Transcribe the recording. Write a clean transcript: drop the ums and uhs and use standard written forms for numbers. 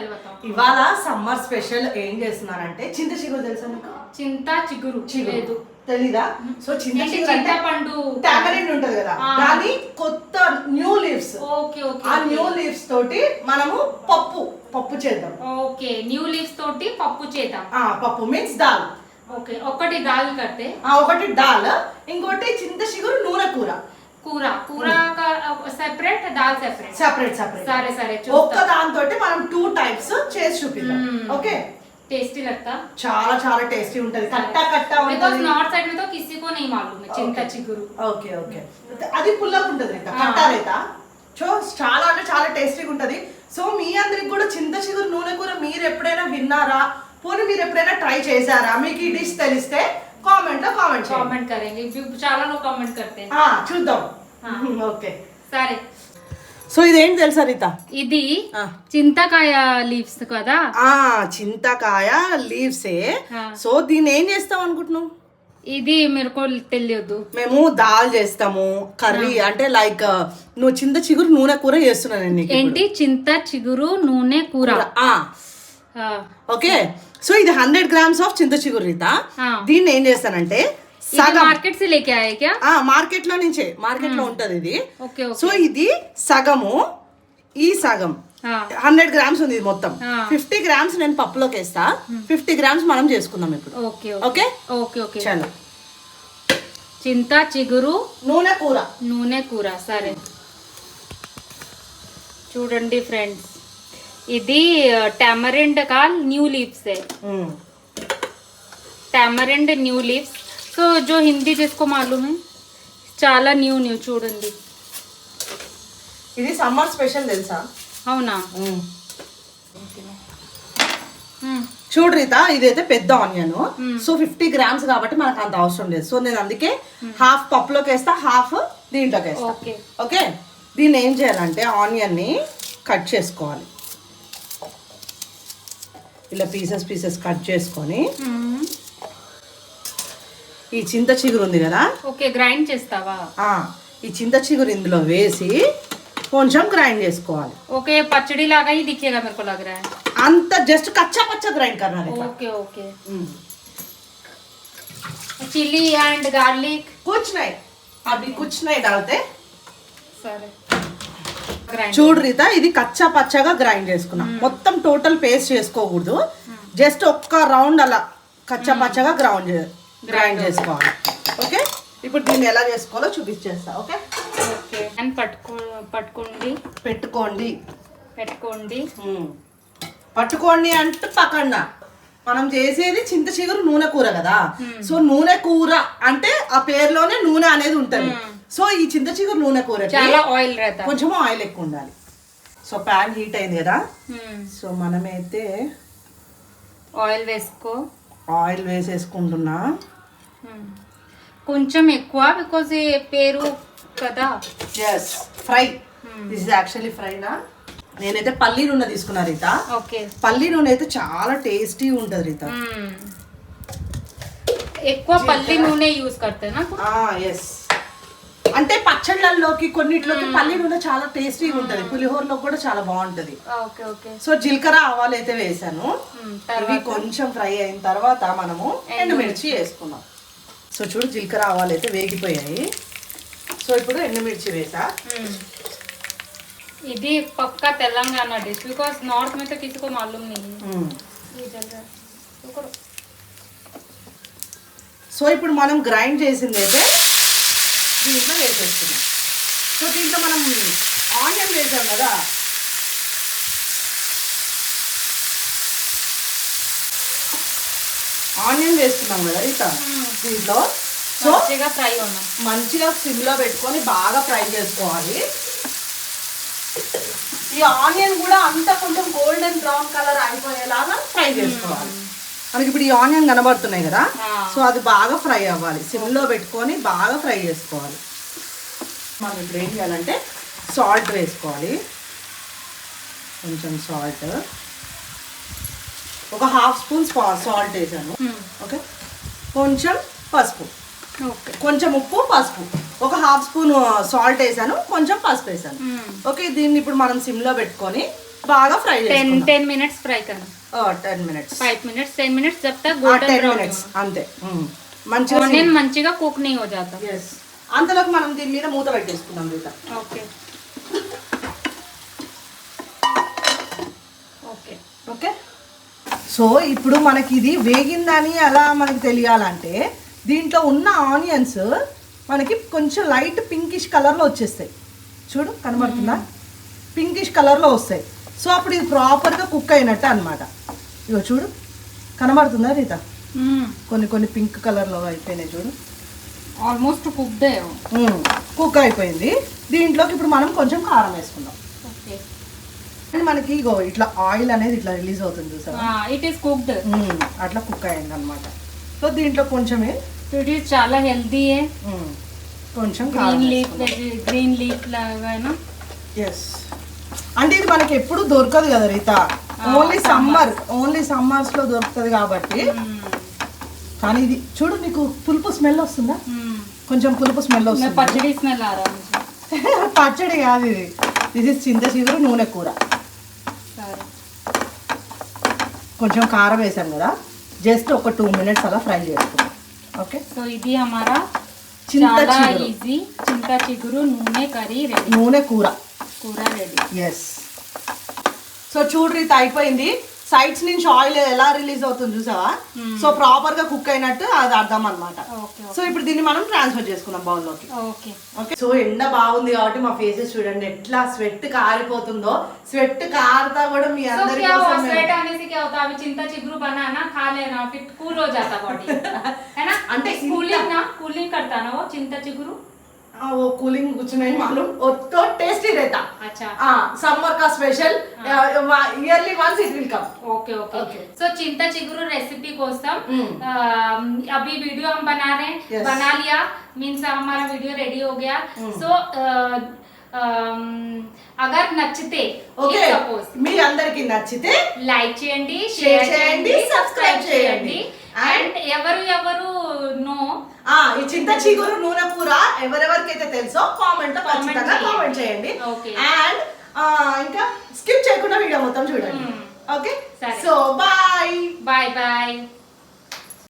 चल बताओ ఇవాళ సమ్మర్ స్పెషల్ ఏం చేస్తున్నారంటే చింత చిగురు తెలుసా మీకు చింత చిగురు లేదు తెలీదా సో చింత చిగురు అంటే చింతపండు టామరిన్ ఉంటది కదా దాని కొత్త న్యూ లీవ్స్ ఓకే ఓకే ఆ న్యూ లీవ్స్ తోటి మనము పప్పు చేద్దాం ఓకే న్యూ లీవ్స్ తోటి పప్పు చేద్దాం పప్పు మీన్స్ దాల్ ఓకే ఒకటి దాల్ కడితే ఒకటి దాల్ ఇంకోటి చింత చిగురు నూనె కూర కూర కూర సెపరేట్ దాల్ సెపరేట్ సెపరేట్ సరే సరే ఒక్క దాంతోటి మనం 2 టైప్స్ చేసి చూపిద్దాం ఓకే टेस्टी लगता చాలా చాలా టేస్టీ ఉంటది కట్ట बिकॉज ఉంటది नॉर्थ साइड में तो किसी को नहीं मालूम है चिंता चिगुरु ఓకే ఓకే అది పుల్లగా ఉంటది కట్ట రేత సో చాలా అంటే చాలా టేస్టీగా ఉంటది సో మీ అందరికి కూడా చింత చిగురు నూనె కూర మీరు ఎప్పుడైనా విన్నారా పోనీ మీరు ఎప్పుడైనా ట్రై చేశారా మీకు ఈ డిష్ తెలిస్తే కామెంట్ లో కామెంట్ करेंगे చాలా लोग कामेंट करते हैं చూద్దాం ఓకే సరే సో ఇదేంటి తెలుసా రీత ఇది చింతకాయ లీవ్స్ కదా చింతకాయ లీవ్సే సో దీన్ని ఏం చేస్తాం అనుకుంటున్నావు ఇది మీకు తెలియదు మేము దాల్ చేస్తాము కర్రీ అంటే లైక్ నువ్వు చింత చిగురు నూనె కూర చేస్తున్నాను ఏంటి చింత చిగురు నూనె కూర ఓకే సో ఇది 100 grams ఆఫ్ చింత చిగురు రీత దీన్ని ఏం చేస్తానంటే మార్కెట్ से लेके आए क्या మార్కెట్ లో నుంచే మార్కెట్ లో ఉంటది ఇది ఓకే సో ఇది సగము ఈ సగం 100 grams ఉంది ఇది మొత్తం 50 grams నేను పప్పులోకి వేస్తా 50 grams మనం చేసుకుందాం ఇప్పుడు ఓకే ఓకే ఓకే ఓకే చలో చింత చిగురు నూనె కూర సరే చూడండి ఫ్రెండ్స్ ఇది టామరిండ్ का न्यू लीव्स है టామరిండ్ న్యూ లీవ్స్ సో जो हिंदी जिसको मालूम है చాలా న్యూ చూడండి ఇది సమ్మర్ స్పెషల్ తెలుసా అవునా చూడు రీత ఇదైతే పెద్ద ఆనియన్ సో 50 grams కాబట్టి మనకు అంత అవసరం లేదు సో నేను అందుకే హాఫ్ పప్పులోకి వేస్తా హాఫ్ దీంట్లోకి వేస్తా ఓకే దీన్ని ఏం చేయాలంటే ఆనియన్ ని కట్ చేసుకోవాలి ఇలా పీసెస్ కట్ చేసుకొని ఈ చింత చిగురు ఉంది కదా ఓకే గ్రైండ్ చేస్తావా ఈ చింత చిగురు ఇందులో వేసి కొంచెం గ్రైండ్ చేసుకోవాలి ఓకే పచ్చడి లాగా ही दिखेगा मेरे को लग रहा है అంత జస్ట్ కచ్చా పచ్చా గ్రైండ్ करना है okay okay chilli and garlic कुछ नहीं अभी कुछ नहीं डालते సరే చూడు రీత ఇది కచ్చా పచ్చగా గ్రైండ్ చేసుకున్నాం మొత్తం టోటల్ పేస్ట్ చేసుకోకూడదు జస్ట్ ఒక్క రౌండ్ అలా కచ్చా పచ్చగా గ్రైండ్ చేసుకోవాలి ఓకే ఇప్పుడు దీన్ని ఎలా చేసుకోవాలో చూపించేస్తా ఓకే ఓకే అండ్ పట్టుకోండి అంటే పక్కన మనం చేసేది చింత చిగురు నూనె కూర కదా సో నూనె కూర అంటే ఆ పేరులోనే నూనె అనేది ఉంటది సో ఈ చింత చిగురు నూనె కూర చాలా ఆయిల్ కొంచెం ఆయిల్ ఎక్కువ ఉండాలి సో ప్యాన్ హీట్ అయింది కదా సో మనమైతే ఆయిల్ వేసేసుకుంటున్నా కొంచెం ఎక్కువ బికాజ్ పేరు కదా ఫ్రై దిస్ ఇస్ యాక్చువల్లీ ఫ్రైనా నేనైతే పల్లి నూనె తీసుకున్నా రీత ఓకే పల్లి నూనె అయితే చాలా టేస్టీ ఉంటది రీత ఎక్కువ పల్లి నూనె యూస్ करते ना ఎస్ అంటే పచ్చళ్ళల్లోకి కొన్నిట్లోకి పల్లి నూనె చాలా టేస్టీగా ఉంటది పులిహోరలో కూడా చాలా బాగుంటది ఓకే ఓకే సో జీలకర్ర ఆవాలు అయితే వేసాను ఇవి కొంచెం ఫ్రై అయిన తర్వాత మనము ఎండుమిర్చి వేసుకున్నాం సో చూడు జీలకర్ర ఆవాలు అయితే వేగిపోయాయి సో ఇప్పుడు ఎండుమిర్చి వేసా ఇది పక్కా తెలంగాణ డిష్ బికాజ్ నార్త్ में तो किसी को मालूम नहीं है సో ఇప్పుడు మనం గ్రైండ్ చేసింది అయితే దీంట్లో వేసేస్తున్నాం సో దీంట్లో మనం ఆనియన్ వేసాం కదా ఆనియన్ వేస్తున్నాం కదా ఇక దీంట్లో సో మంచిగా సిమ్లో పెట్టుకొని బాగా ఫ్రై చేసుకోవాలి ఈ ఆనియన్ కూడా అంతా కొంచెం గోల్డెన్ బ్రౌన్ కలర్ అయిపోయేలాగా ఫ్రై చేసుకోవాలి మనకి ఇప్పుడు ఈ ఆనియన్ కనబడుతున్నాయి కదా సో అది బాగా ఫ్రై అవ్వాలి సిమ్లో పెట్టుకొని బాగా ఫ్రై చేసుకోవాలి మనం ఇప్పుడు ఏం చేయాలంటే సాల్ట్ వేసుకోవాలి కొంచెం సాల్ట్ ఒక హాఫ్ స్పూన్ సాల్ట్ వేసాను ఓకే కొంచెం పసుపు కొంచెం ఉప్పు పసుపు ఒక హాఫ్ స్పూన్ సాల్ట్ వేసాను కొంచెం పసుపు వేసాను ఓకే దీన్ని ఇప్పుడు మనం సిమ్లో పెట్టుకొని బాగా ఫ్రై చేసుకుందాం. 10 minutes ఫ్రై करना. 10 minutes 5 minutes 10 minutes जब तक golden 10 brown minutes అంతే. మంచిగా ఆనియన్ మంచిగా కుక్ नहीं हो जाता. yes అంతలోకి మనం దీని మీద మూత పెట్టేసుకుందాం Reeta. Okay okay okay. So ఇప్పుడు మనకి ఇది వేగిందని అలా మనకి తెలియాలంటే దీంట్లో ఉన్న ఆనియన్స్ మనకి కొంచెం లైట్ పింకిష్ కలర్లో వచ్చేస్తాయి. చూడు కనబడుతుందా? పింకిష్ కలర్లో వస్తాయి. సో అప్పుడు ఇది ప్రాపర్గా కుక్ అయినట్టు అనమాట. ఇగో చూడు కనబడుతుందా రీత? కొన్ని పింక్ కలర్లో అయిపోయినాయి చూడు. ఆల్మోస్ట్ కుక్డ్ కుక్ అయిపోయింది. దీంట్లోకి ఇప్పుడు మనం కొంచెం కారం వేసుకుందాం. ఓకే అండ్ మనకి ఇగో ఇట్లా ఆయిల్ అనేది ఇట్లా రిలీజ్ అవుతుంది చూసారా? It is cooked. అట్లా కుక్ అయింది అనమాట. సో దీంట్లో కొంచెమే ఇట్ ఈస్ చాలా హెల్దీ కొంచెం గ్రీన్ లీఫ్ లాగా. ఎస్ అంటే ఇది మనకి ఎప్పుడు దొరకదు కదా రీత, ఓన్లీ సమ్మర్స్ లో దొరుకుతుంది కాబట్టి. కానీ ఇది చూడు నీకు పులుపు స్మెల్ వస్తుందా? కొంచెం పులుపు స్మెల్ వస్తుంది. పచ్చడి స్మెల్ పచ్చడి కాదు ఇది, ఇది చింత చిగురు నూనె కూర. కొంచెం కారం వేసాం కదా, జస్ట్ ఒక 2 minutes అలా ఫ్రై చేసుకుంటాం. ఓకే సో ఇది హమారా చాలా ఈజీ చింత చిగురు నూనె కర్రీ రెడీ, నూనె కూర రెడీ. ఎస్. సో చూడు రీత అయిపోయింది. సైడ్స్ నుంచి ఆయిల్ ఎలా రిలీజ్ అవుతుంది చూసావా? సో ప్రాపర్ గా కుక్ అయినట్టు అది అర్థం అనమాట. సో ఇప్పుడు దీన్ని మనం ట్రాన్స్ఫర్ చేసుకున్నాం బౌల్లోకి. ఓకే. సో ఎండ బాగుంది కాబట్టి మా ఫేసెస్ చూడండి ఎట్లా స్వెట్ కారిపోతుందో. స్వెట్ కారుతా కూడా మీ అందరికీ अभी चिंता चिगरू बनाना खा लेना फिर कूल हो जाता बॉडी है ना. అంటే कूलिंग करता ना वो चिंता चिगरू. वो कूलिंग कुछ नहीं मालूम, वो तो टेस्टी रहता. अच्छा समर का special yearly once it will come. Okay okay. So चिंता चिगरू रेसिपी కోసం अभी वीडियो हम बना रहे हैं. yes. बना लिया मीन्स हमारा वीडियो रेडी हो गया. सो అగర్ నచ్చితే సపోజ్ మీ అందరికి నచ్చితే లైక్ చేయండి, షేర్ చేయండి, సబ్స్క్రైబ్ చేయండి. అండ్ ఎవరు నో ఈ చింత చిగురు నూనె కూర ఎవరెవరికైతే తెలుసో కామెంట్ లో ఖచ్చితంగా కామెంట్ చేయండి. అండ్ ఇంకా స్కిప్ చేయకుండా వీడియో మొత్తం చూడండి. Okay so bye.